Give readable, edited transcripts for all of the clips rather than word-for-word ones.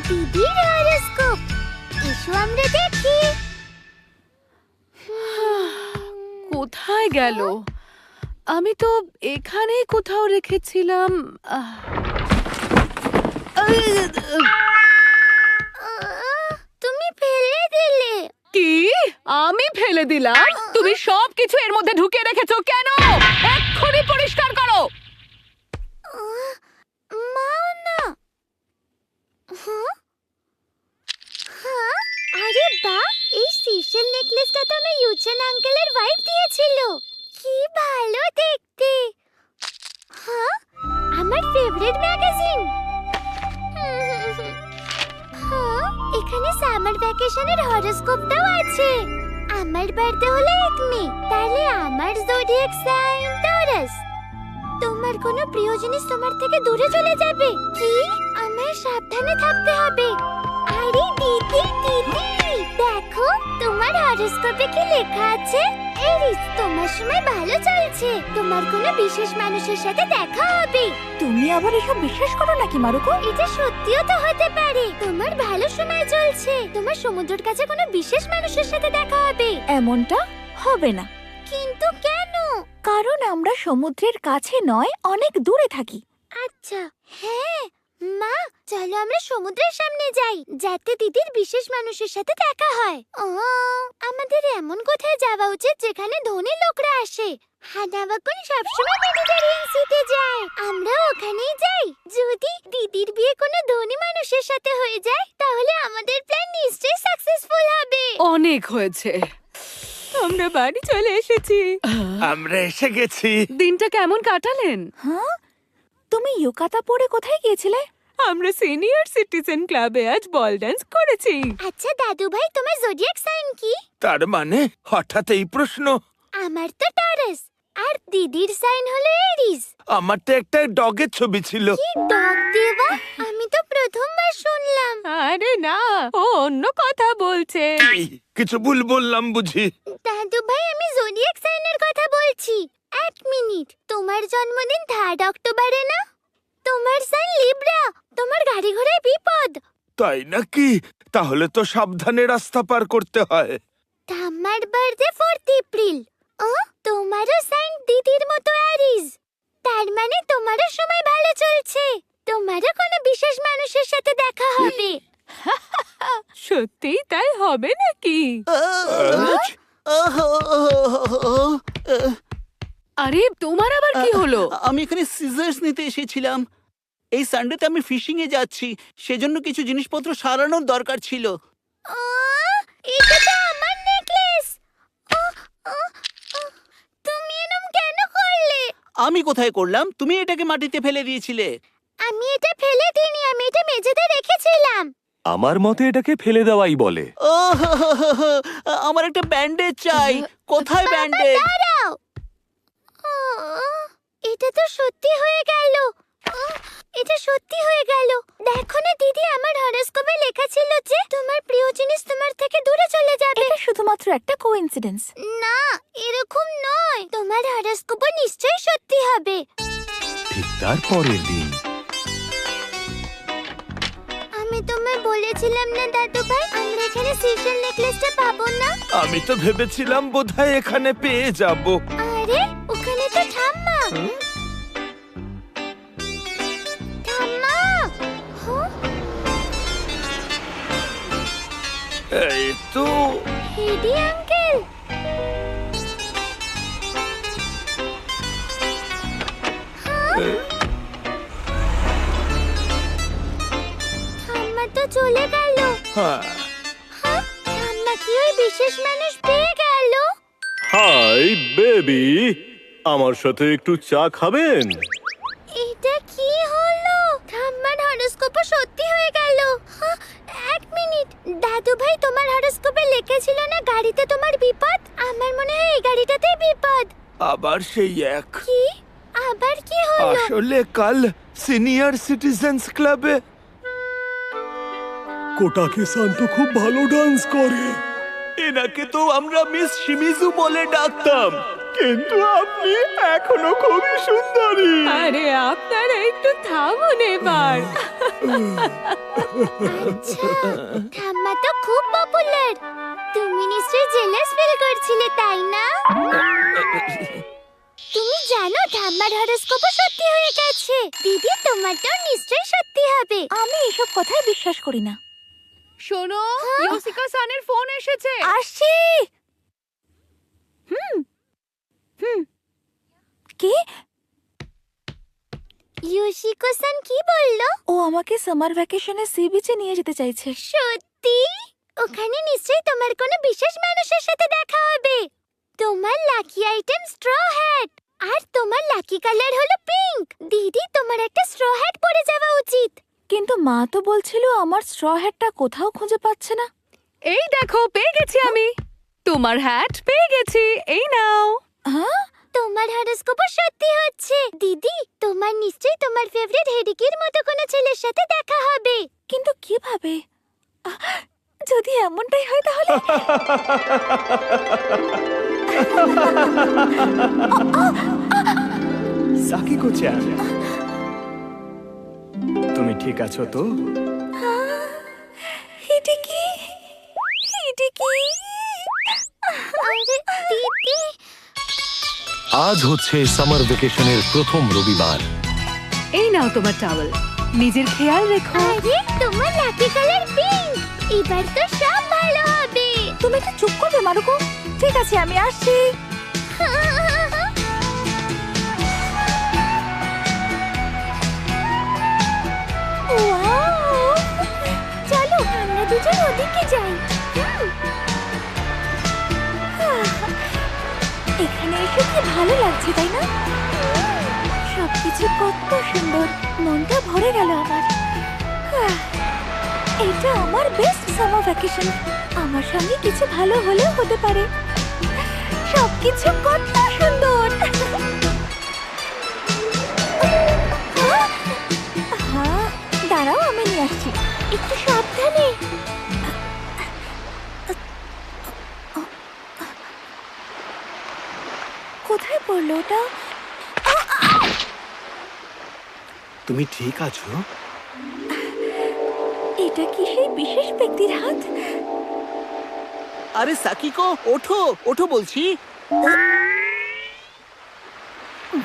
দিদির হরোস্কোপ। এসো আমরা দেখি। কোথায় গেল? আমি তো এখানেই কোথাও রেখেছিলাম। তুমি ফেলে দিলে। কি? আমি ফেলে দিলাম? তুমি সবকিছু এর মধ্যে ঢুকিয়ে রেখেছো কেন? এক্ষুনি পরিষ্কার করো। মাও না। হ্যাঁ? হ্যাঁ? আরে বাহ, এই সিশেল নেকলেসটা তো আমার ইউচেন আঙ্কেলের ওয়াইফ দিয়েছিল। কি ভালো দেখতে। হ্যাঁ, আমার ফেভারিট ম্যাগাজিন। হ্যাঁ, এখানে সামার ভ্যাকেশনের হরোস্কোপটাও আছে। আমার বার্থডে হলো 1 মে, তাহলে আমার জোডিয়াক সাইন টরাস। তোমার কোনো প্রিয় জিনিস তোমার থেকে দূরে চলে যাবে। কি? আমায় সাবধানে থাকতে হবে। আরে দিদি দিদি, দেখো তোমার হরোস্কোপে কি লেখা আছে। এরিস, তোমার সময় ভালো চলছে। তোমার কোনো বিশেষ মানুষের সাথে দেখা হবে। তুমি আবার এসব বিশ্বাস করো নাকি মারুকো? এটা সত্যিও তো হতে পারে। তোমার ভালো সময় চলছে। তোমার সমুদ্রের কাছে কোনো বিশেষ মানুষের সাথে দেখা হবে। এমনটা হবে না, কিন্তু কেন? কারণ আমরা সমুদ্রের কাছে নয়, অনেক দূরে থাকি। আচ্ছা, হ্যাঁ মা, চলো আমরা সমুদ্রের সামনে যাই, যাতে দিদির বিশেষ মানুষের সাথে দেখা হয়। আমাদের এমন কোথায় যাওয়া উচিত যেখানে ধনী লোকরা আসে। হানাবাকুন সবসময় মেডিটেরিয়ান সিতে যায়, আমরা ওখানেই যাই। যদি দিদির বিয়ে কোনো ধনী মানুষের সাথে হয়ে যায়, তাহলে আমাদের প্ল্যান নিশ্চয়ই সাকসেসফুল হবে। অনেক হয়েছে, আমরা বাড়ি চলে এসেছি। আমরা এসে গেছি। দিনটা কেমন কাটালেন? হ্যাঁ, তুমি ইউকাতা পরে কোথায় গিয়েছিলে? আমরা সিনিয়র সিটিজেন ক্লাবে আজ বল ডান্স করেছি। আচ্ছা দাদু ভাই, তোমার জোডিয়াক সাইন কি? তার মানে হঠাৎ এই প্রশ্ন? আমার তো টরাস, আর দিদির সাইন হলো এরিস। আমার তো একটা ডগের ছবি ছিল। কি ডগ দেবা? আমি তো প্রথমবার শুনলাম। আরে না, ও অন্য কথা বলছে। এই, কিছু ভুল বললাম বুঝি? দাদু ভাই, আমি জোডিয়াক সাইনের কথা বলছি। 1 মিনিট, তোমার জন্মদিন 3 অক্টোবরে না? তোমার সাইন লিব্রা, তোমার গাড়ি ঘোড়ায় বিপদ। তাই নাকি? তাহলে তো সাবধানে রাস্তা পার করতে হয়। আমার বার্থডে 4 এপ্রিল। তোমারও সাইন দিদির মতো অ্যারিস। তার মানে তোমারও সময় ভালো চলছে। তোমারও কোনো বিশেষ মানুষের সাথে দেখা হবে। সত্যিই তাই হবে নাকি? আরে তোমার আবার কি হলো? আমি এখানে সিজার্স নিতে এসেছিলাম। এই সানডেতে আমি ফিশিং এ যাচ্ছি, সেজন্য কিছু জিনিসপত্র সারানোর দরকার ছিল। এটা তো আমার নেকলেস। তুমি এরকম কেন করলে? আমি কোথায় করলাম? তুমি এটাকে মাটিতে ফেলে দিয়েছিলে। আমি এটা ফেলে দিইনি, আমি এটা মেঝেতে রেখেছিলাম। আমার মতে এটাকে ফেলে দেওয়াই বলে। ও হো হো হো হো, আমার একটা ব্যান্ডেজ চাই। কোথায় ব্যান্ডেজ? দাঁড়াও। এটা তো সত্যি হয়ে গেল। এটা সত্যি হয়ে গেল। দেখো না দিদি, আমার হরোস্কোপে লেখা ছিল যে তোমার প্রিয় জিনিস তোমার থেকে দূরে চলে যাবে। এটা শুধুমাত্র একটা কোইন্সিডেন্স। না, এরকম নয়। তোমার হরোস্কোপও নিশ্চয়ই সত্যি হবে। ঠিক তার পরের দিন আমি তোমায় বলেছিলাম না দাদু ভাই, আমরা এখানে সিশেল নেকলেসটা পাবো না। আমি তো ভেবেছিলাম বোধহয় এখানে পেয়ে যাব। আরে ওখানে তো ঠাম্মা। ঠাম্মা, হ্যাঁ? এই তো। হেডি আঙ্কেল। ঠাম্মা তো চলে গেল। হ্যাঁ। ঠাম্মা কি ওই বিশেষ মানুষ পেয়ে গেল? হাই বেবি, আমার সাথে একটু চা খাবেন? এটা কি হলো? ঠাম্মার হরোস্কোপও সত্যি হয়ে গেল। 1 মিনিট, দাদু ভাই, তোমার হরোস্কোপে লেখেছিল না গাড়িতে তোমার বিপদ? আমার মনে হয় এই গাড়িটাতেই বিপদ। আবার সেই এক। কি? আবার কি হলো? আসলে কাল সিনিয়র সিটিজেন্স ক্লাবে কোটাকে শান্ত খুব ভালো ডান্স করে। এনাকে তো আমরা মিস শিমিজু বলে ডাকতাম, কিন্তু আপনি এখনো খুবই সুন্দরী। আরে আপনারা একটু থামুন এবার। আচ্ছা, ঠাম্মা তো খুব পপুলার। তুমি নিশ্চয়ই জেলাস ফিল করছিলে, তাই না? তুমি জানো ঠাম্মার হরোস্কোপও সত্যি হয়ে গেছে। দিদি, তোমারটাও নিশ্চয়ই সত্যি হবে। আমি এসব কথায় বিশ্বাস করি না। শোনো, ইয়োশিকা সানের ফোন এসেছে। আসছি। কে? ইয়োশিকো-সান কি বললো? ও আমাকে সামার ভ্যাকেশনে সি বিচে নিয়ে যেতে চাইছে। সত্যি? ওখানে নিশ্চয়ই তোমার কোনো বিশেষ মানুষের সাথে দেখা হবে। তোমার লাকি আইটেম স্ট্র হ্যাট, আর তোমার লাকি কালার হলো পিঙ্ক। দিদি, তোমার একটা স্ট্র হ্যাট পরে যাওয়া উচিত। কিন্তু মা তো বলছিল আমার স্ট্র হ্যাটটা কোথাও খুঁজে পাচ্ছে না। এই দেখো, পেয়ে গেছি আমি। তোমার হ্যাট পেয়ে গেছি, এই নাও। হ্যাঁ? তোমার হরোস্কোপও সত্যি হচ্ছে। দিদি, তোমার নিশ্চয়ই তোমার ফেভারিট হেডিকির মতো কোনো ছেলের সাথে দেখা হবে। কিন্তু কিভাবে? যদি এমনটাই হয় তাহলে সাকিকো-চ্যান, তুমি ঠিক আছো তো? এটা কি? এটা কি? আরে দিদি, আজ হচ্ছে সামার ভ্যাকেশনের প্রথম রবিবার। এই নাও তোমার টাওয়েল, নিজের খেয়াল রেখো। আরে তোমার লাকি কালার পিঙ্ক। এবার তো সব ভালো হবে। তুমি একটু চুপ করবে মারুকো? ঠিক আছে, আমি আসছি। ওয়াও! চলো আমরা দুজন ওদিকে যাই। এখানে এসে কি ভালো লাগছে, তাই না? সবকিছু কত সুন্দর, মনটা ভরে গেল আমার। এটা আমার বেস্ট সামার ভ্যাকেশন। আমার সঙ্গে কিছু ভালো হলেও হতে পারে। সবকিছু কত সুন্দর। হ্যাঁ, দাঁড়াও, আমি নিয়ে আসছি। একটু সাবধানে। কোথায় পড়লো ওটা? তুমি ঠিক আছো? এটা কি সেই বিশেষ ব্যক্তির হাত? আরে সাকিকো, ওঠো ওঠো বলছি।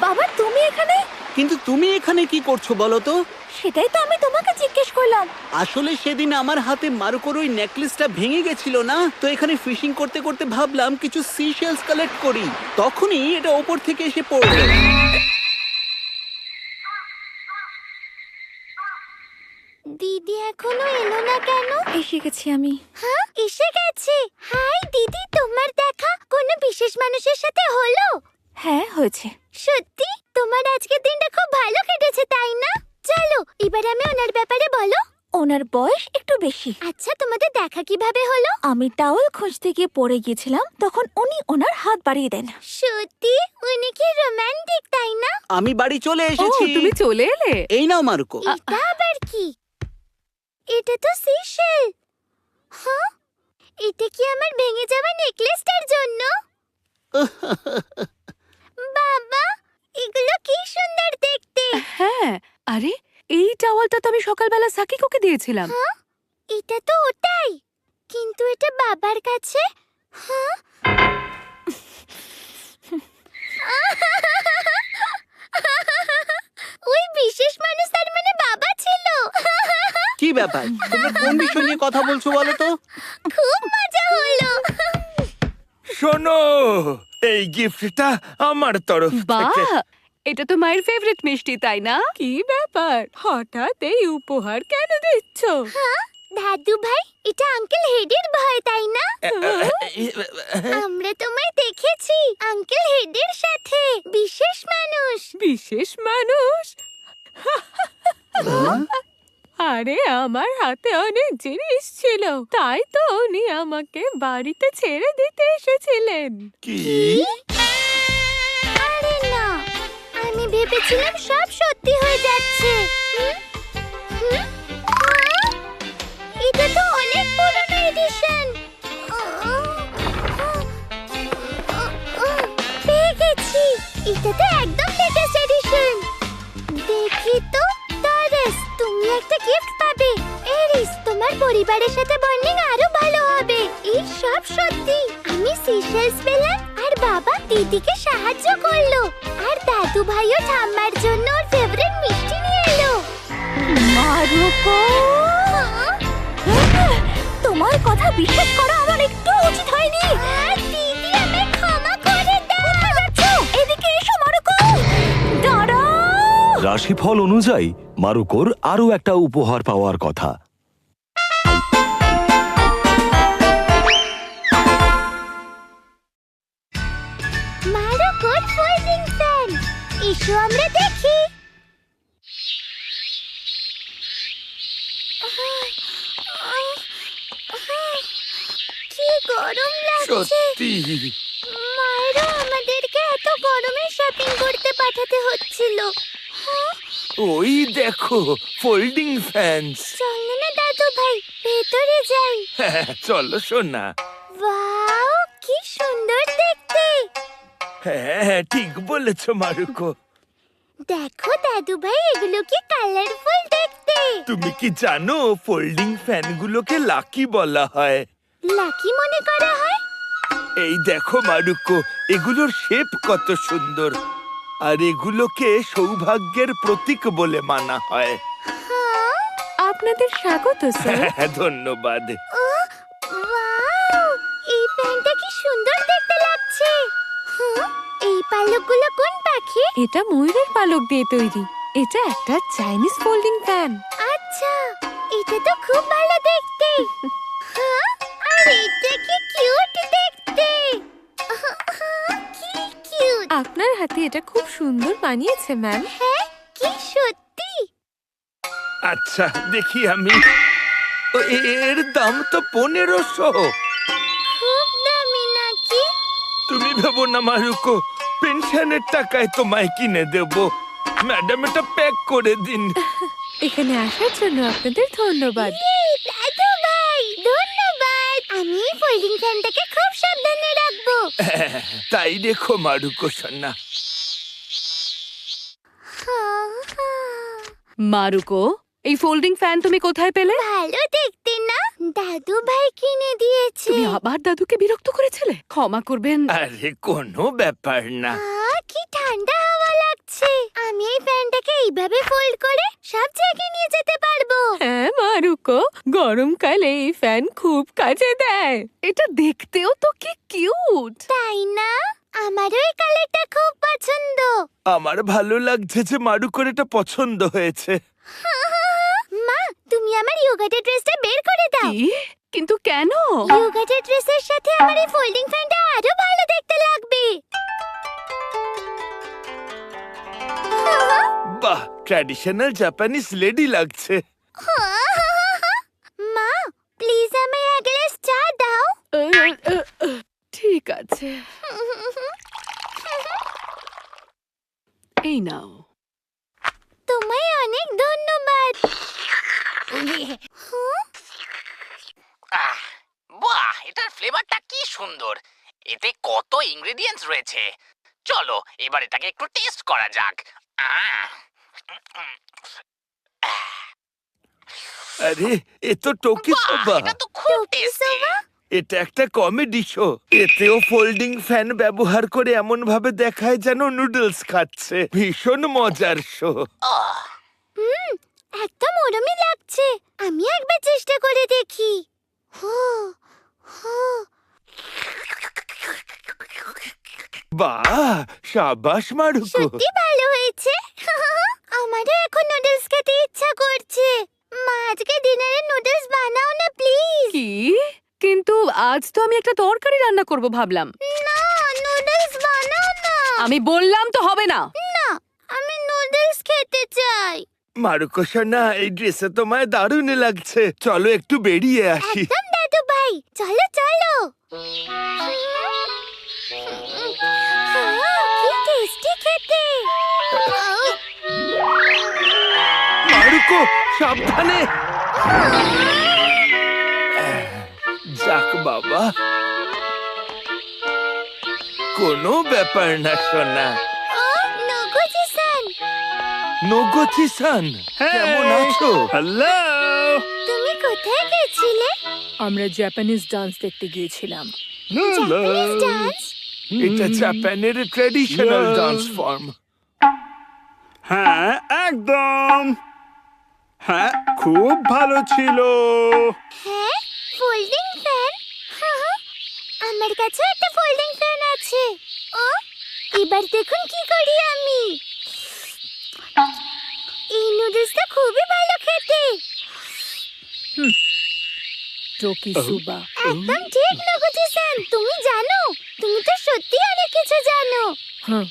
বাবা, তুমি এখানে? কিন্তু তুমি এখানে কি করছো বলো তো? সেটাই তো আমি তোমাকে জিজ্ঞেস করলাম। আসলে সেদিন আমার হাতে মারুকোর ওই নেকলেসটা ভেঙে গেছিল না, তো এখানে ফিশিং করতে করতে ভাবলাম কিছু সি শেলস কালেক্ট করি, তখনই এটা ওপর থেকে এসে পড়লো। দিদি এখনো এলো না কেন? এসে গেছি আমি। হ্যাঁ, এসে গেছে। হাই দিদি, তোমার দেখা কোনো বিশেষ মানুষের সাথে হলো? হ্যাঁ, হয়েছে। সত্যি? তোমার আজকের দিনটা খুব ভালো কেটেছে, তাই না? চলো এবার আমি ওনার ব্যাপারে বলো। ওনার বয়স একটু বেশি। আচ্ছা, তোমাদের দেখা কিভাবে হলো? আমি টাওয়েল খুঁজতে গিয়ে পড়ে গিয়েছিলাম, তখন উনি ওনার হাত বাড়িয়ে দেন। সত্যি? উনি কি রোমান্টিক, তাই না? আমি বাড়ি চলে ও, এসেছি। তুমি চলে এলে। এই নাও মারুকো। এটা আবার কি? এটা তো সিশেল। হ্যাঁ, এটা কি আমার ভেঙে যাওয়া নেকলেসটার জন্য? বাবা, এগুলো কি সুন্দর দেখতে। হ্যাঁ, আরে এই টাওয়ালটা তো আমি সকালবেলা সাকিকোকে দিয়েছিলাম। হ্যাঁ, এটা তো ওটাই, কিন্তু এটা বাবার কাছে। হ্যাঁ, ওই বিশেষ মানুষ তার মানে বাবা ছিল। কি ব্যাপার, তোমরা কোন বিষয় নিয়ে কথা বলছো বলো তো? খুব মজা হলো। শোনো, এই গিফটটা আমার তরফ থেকে। বাহ, এটা তো মায়ের ফেভারিট মিষ্টি, তাই না? কি ব্যাপার, হঠাৎ এই উপহার কেন দিচ্ছ? হ্যাঁ, দাদু ভাই, এটা আঙ্কেল হেডের ভয়, তাই না? আমরা তোমায় দেখেছি আঙ্কেল হেডের সাথে। বিশেষ মানুষ। বিশেষ মানুষ? আরে আমার হাতে অনেক জিনিস ছিল, তাই তো উনি আমাকে বাড়িতে ছেড়ে দিতে এসেছিলেন। কি? আরে না, আমি ভেবেছিলাম সব সত্যি হয়ে যাচ্ছে। হুম? হুম? আহ! এটা তো অনেক পুরনো এডিশন। পেয়ে গেছি, এটা তো একদম লেটেস্ট এডিশন। দেখি তো, তারেস, তুমি একটা গিফট করিস, তোমার পরিবারের সাথে বন্ডিং আরো ভালো হবে। এই সব সত্যি। আমি সিশেলস পেলাম আর বাবা দিদিকে সাহায্য করলো, আর দাদু ভাইও ঠাম্মার জন্য ওর ফেভারিট মিষ্টি নিয়ে এলো। মারুকো, তোমার কথা বিশ্বাস করা আমার একটু উচিত হয়নি। দিদি, আমায় ক্ষমা করে দাও। এদিকে এসো মারুকো, দাঁড়াও। রাশিফল অনুযায়ী মারুকোর আরও একটা উপহার পাওয়ার কথা। মারুকোর ফোল্ডিং ফ্যান, এসো আমরা দেখি। কি গরম লাগছে। সত্যি মায়েরা আমাদেরকে এত গরমে শপিং করতে পাঠাতে হচ্ছিল। হ্যাঁ, ওই দেখো ফোল্ডিং ফ্যানস। চল না দাদু ভাই, ভেতরে যাই। চলো সোনা। ওয়াও, কি সুন্দর দেখতে। হ্যাঁ, ঠিক বলেছো মারুকো। দেখো দাদু ভাই, এগুলো কি কালারফুল দেখতে। তুমি কি জানো ফোল্ডিং ফ্যানগুলোকে লাকি বলা হয়? লাকি মনে করা হয়। এই দেখো মারুকো, এগুলোর শেপ কত সুন্দর, আর এগুলোকে সৌভাগ্যের প্রতীক বলে মানা হয়। হ্যাঁ, আপনাদের স্বাগত স্যার। ধন্যবাদ। ওয়াও, এই ফ্যানটা কি সুন্দর দেখতে লাগছে। হ্যাঁ, এই পালকগুলো কোন পাখি? এটা ময়ূরের পালক দিয়ে তৈরি। এটা একটা চাইনিজ ফোল্ডিং ফ্যান। আচ্ছা, এটা তো খুব ভালো দেখতে। হ্যাঁ, আর এটা কি কিউট দেখতে। কি কিউট। আপনার হাতে এটা খুব সুন্দর মানিয়েছে ম্যাম। হ্যাঁ, কি সত্যি। আচ্ছা, দেখি আমি। এর দাম তো 1500। খুব দামি নাকি? তুমি ভেবো না মারুকো, পেনশনের টাকায় তোমায় কিনে দেব। ম্যাডাম, এটা প্যাক করে দিন। এখানে আসার জন্য আপনাদের ধন্যবাদ। এই দাদু ভাই, ধন্যবাদ। আমি এই ফোল্ডিং ফ্যানটাকে খুব সাবধানে রাখবো। তাই দেখো মারুকো সোনা। মারুকো, এই ফোল্ডিং ফ্যান তুমি কোথায় পেলে? ভালো দেখতে না? দাদু ভাই কিনে দিয়েছে। তুমি আবার দাদুকে বিরক্ত করেছিলে? ক্ষমা করবেন। আরে কোনো ব্যাপার না। কি ঠান্ডা হাওয়া লাগছে। আমি এই ফ্যানটাকে এইভাবে ফোল্ড করে সব জায়গায় নিয়ে যেতে পারবো। হ্যাঁ মারুকো, গরমকালে এই ফ্যান খুব কাজে দেয়। এটা দেখতেও তো কি কিউট। তাই না? আমারও এই কালারটা খুব পছন্দ। আমার ভালো লাগছে যে মারুকোর এটা পছন্দ হয়েছে। মা, তুমি আমার ইয়োগাটের ড্রেসটা বের করে দাও। কি? কিন্তু কেন? ইয়োগাটের ড্রেসের সাথে আমার এই ফোল্ডিং ফ্যানটা আরো ভালো দেখতে লাগবে। বাহ, ট্র্যাডিশনাল জাপানিজ লেডি লাগছে। মা, প্লিজ আমায় এক গ্লাস চা দাও। ঠিক আছে, এই নাও। তোমায় অনেক ধন্যবাদ। বাহ, এটার ফ্লেভারটা কি সুন্দর। এতে কত ইনগ্রেডিয়েন্টস রয়েছে। চলো এবার এটাকে একটু টেস্ট করা যাক। আরে, এ তো টোকি বাহ, সোবা। এটা তো খুব টোকি টেস্টি। সোবা? এটা একটা কমেডি শো। এতেও ফোল্ডিং ফ্যান ব্যবহার করে এমন ভাবে দেখায় যেন নুডলস খাচ্ছে। ভীষণ মজার শো। একদম ওরমই লাগছে। আমি একবার চেষ্টা করে দেখি। বাহ, সাবাস মারুকো। সত্যি ভালো হয়েছে। আমারও এখন নুডলস খেতে ইচ্ছা করছে। মা, আজকে ডিনারে নুডলস বানাও না প্লিজ। কি? কিন্তু আজ তো আমি একটা তরকারি রান্না করব ভাবলাম। না, নুডলস বানাও না। আমি বললাম তো হবে না। না, আমি নুডলস খেতে চাই। মারুকো সোনা, এই ড্রেসে তোমায় দারুণ লাগছে। চলো একটু বেরিয়ে আসি। একদম দাদু ভাই, চলো চলো। কি টেস্টি খেতে। মারুকো, সাবধানে। যাক বাবা, কোনো ব্যাপার না সোনা। নগুজি-সান, নগোচি-সান, কেমন আছো? হ্যালো। তুমি গিয়েছিলে? আমরা জাপানিজ ডান্স দেখতে গিয়েছিলাম। Japanese dance? এটা জাপানের ট্র্যাডিশনাল ডান্স ফর্ম। হ্যাঁ একদম। হ্যাঁ খুব ভালো ছিল। হ্যাঁ, ফোল্ডিং ফ্যান। আমার কাছে একটা ফোল্ডিং ফ্যান আছে। ও, এবার দেখুন কি করি আমি। এই নুডলসটা খুবই ভালো খেতে। টোকি সুবা। একদম ঠিক নগুজি-সান, তুমি জানো, তুমি তো সত্যি অনেক কিছু জানো। হ্যাঁ,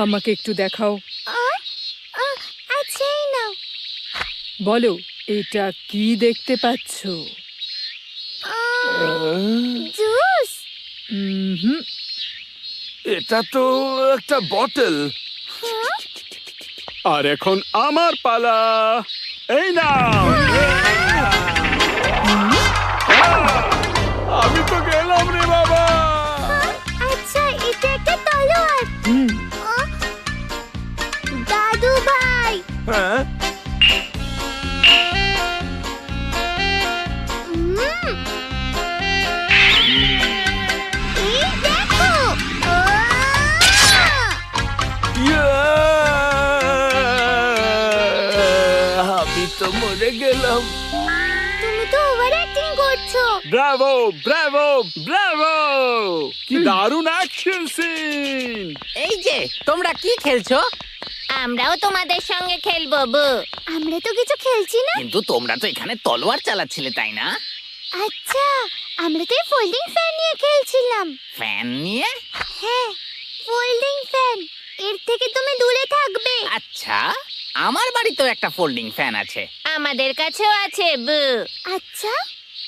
আমাকে একটু দেখাও। আচ্ছা, এই নাও। বলো, এটা কি দেখতে পাচ্ছ? জুস। হুম, এটা তো একটা বটল। আর এখন আমার পালা। এই নাও। আমি তো গেলাম রে বাবা। আচ্ছা, এটা একটা তলোয়ার। দাদু ভাই। হ্যাঁ, এই দেখো। আমি তো মরে গেলাম। তুমি তো ওভার অ্যাক্টিং করছো। Bravo Bravo Bravo! কি দারুণ অ্যাকশন সিন! এই যে তোমরা কি খেলছো? আমরাও তোমাদের সঙ্গে খেলবো বু। আমরা তো কিছু খেলছি না। কিন্তু তোমরা তো এখানে তলোয়ার চালাচ্ছিলে, তাই না? আচ্ছা, আমরা তো ফোল্ডিং ফ্যান নিয়ে খেলছিলাম। ফ্যান নিয়ে? হ্যাঁ, ফোল্ডিং ফ্যান। এর থেকে তুমি দূরে থাকবে। আচ্ছা, আমার বাড়িতেও একটা ফোল্ডিং ফ্যান আছে। আমাদের কাছেও আছে বু। আচ্ছা,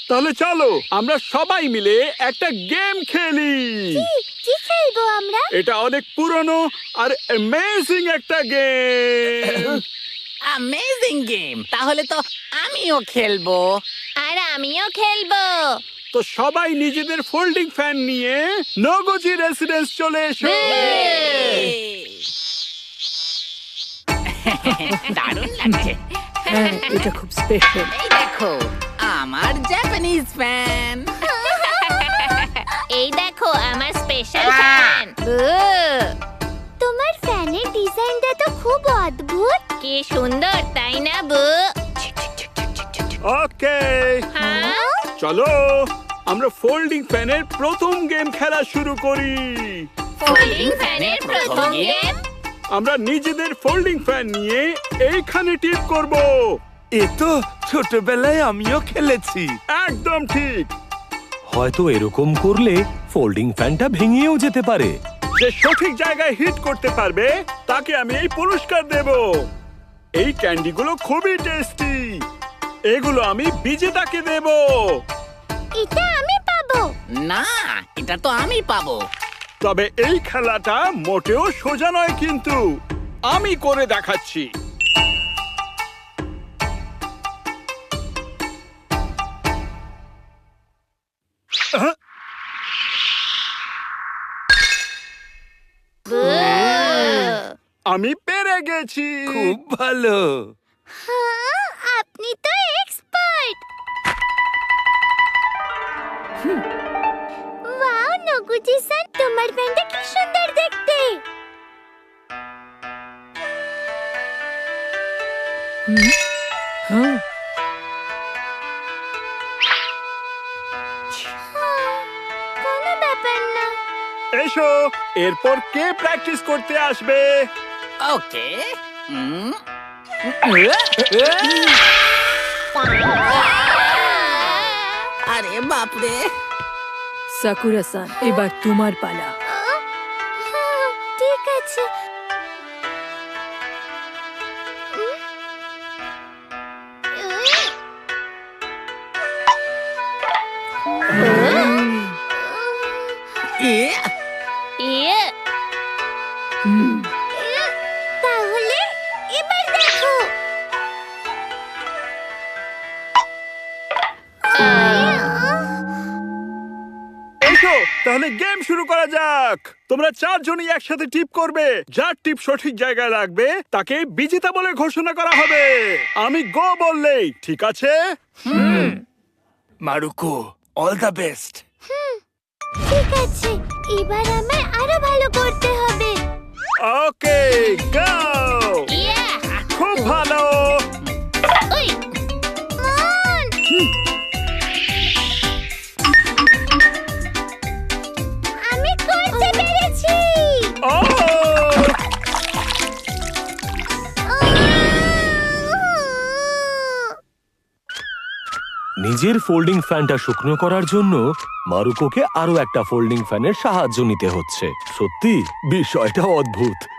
তাহলে চলো আমরা সবাই মিলে একটা গেম খেলি। কি খেলবো আমরা? এটা অনেক পুরনো আর অ্যামেজিং একটা গেম। Amazing game! তাহলে তো আমিও খেলবো। আর আমিও খেলবো। তো সবাই নিজেদের ফোল্ডিং ফ্যান নিয়ে নগজি রেসিডেন্স চলে এসো। দারুণ লাগছে। হ্যাঁ, এটা খুব স্পেশাল। এই দেখো, আমার জাপানিজ ফ্যান। এই দেখো আমার স্পেশাল ফ্যান। তোমার ফ্যানের ডিজাইনটা তো খুব অদ্ভুত। কি সুন্দর, তাই না বু? ওকে, হ্যাঁ, চলো আমরা ফোল্ডিং ফ্যানের প্রথম গেম খেলা শুরু করি। ফোল্ডিং ফ্যানের প্রথম গেম। আমরা নিজেদের ফোল্ডিং ফ্যান নিয়ে এইখানে টিপ করব। এ তো ছোটবেলায় আমিও খেলেছি। একদম ঠিক। হয়তো এরকম করলে ফোল্ডিং ফ্যানটা ভেঙেও যেতে পারে। যে সঠিক জায়গায় হিট করতে পারবে তাকে আমি এই পুরস্কার দেব। এই ক্যান্ডিগুলো খুবই টেস্টি। এগুলো আমি বিজেতাকে দেব। এটা আমি পাবো। না, এটা তো আমি পাবো। তবে এই খেলাটা মোটেও সোজা নয়, কিন্তু আমি করে দেখাচ্ছি। আমি পেরে গেছি। খুব ভালো। হ্যাঁ, আপনি তো এক্সপার্ট। ওয়াও নগুজি-সান, তোমার ফ্যানটা কি সুন্দর দেখতে। হ্যাঁ, কোনো ব্যাপার না। এসো, এরপর কে প্র্যাকটিস করতে আসবে? ওকে। আরে বাপরে! সাকুরা-সান, এবার তোমার পালা। ঠিক আছে। তাহলে এবার দেখো। এসো, তাহলে গেম শুরু করা যাক। তোমরা চারজনই একসাথে টিপ করবে। যার টিপ সঠিক জায়গায় লাগবে তাকে বিজেতা বলে ঘোষণা করা হবে। আমি গো বললেই ঠিক আছে। মারুকো, অল দ্য বেস্ট। ঠিক আছে, এবার আমায় আরো ভালো করতে হবে। ওকে, গো! ইয়া! খুব ভালো। ওই! মন! আমি করতে পেরেছি। ও! নিজের ফোল্ডিং ফ্যানটা শুকনো করার জন্য মারুকোকে আরো একটা ফোল্ডিং ফ্যানের সাহায্য নিতে হচ্ছে। সত্যি বিষয়টা অদ্ভুত।